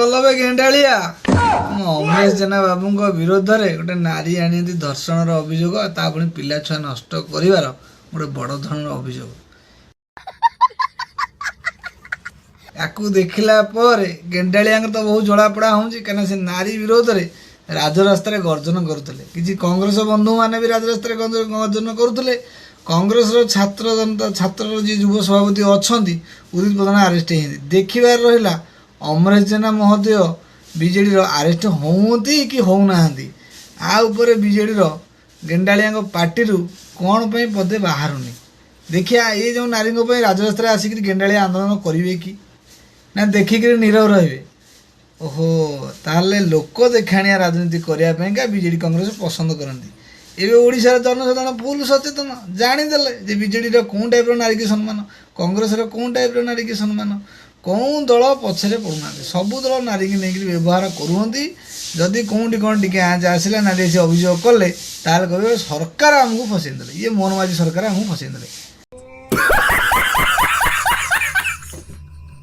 गल बे गेंडालिया अमरेश जेना बाबू विरोध में गोटे नारी आनी धर्षण अभियोग पुणी पिला छुआ नष्ट कर गोटे बड़ धरण अभियोग या देखला गेंडालिया तो बहुत जड़ापड़ा हो से नारी विरोध में राजरास्तार गर्जन करुले कि कांग्रेस बंधु मैंने भी राजरास्तार गर्जन करुले कांग्रेस छात्र जनता छात्र जी युव सभापति अच्छा उदित प्रधान आरेस्ट होती देखिबार रहा अमरेश जेना महोदय बीजेडी आरेस्ट होती कि होना आउपर बीजेडी गेंडालिया पार्टी कौन पे पदे बाहरुनी देखिया ये जो नारी राजरास्तार आसिक गेंडालिया आंदोलन करेंगे कि ना देखिक नीरव रे ओहो ताले लोक देखाणिया राजनीति करने बीजेडी कांग्रेस पसंद करती एवं ओडिशार जनसाधारण फुल सचेतन जाणीदे जे बीजेडी कौन टाइप नारी की सम्मान कांग्रेस कौन टाइप नारी की सम्मान कौन दल पछरे पड़ूना सबू दल नारी की नहीं व्यवहार करुँच जदि कौटी कौन टी आज आसला नारी से अभियोग कले ताल कह सरकार आमको फसई ये मोहन माझी सरकार आमको फसई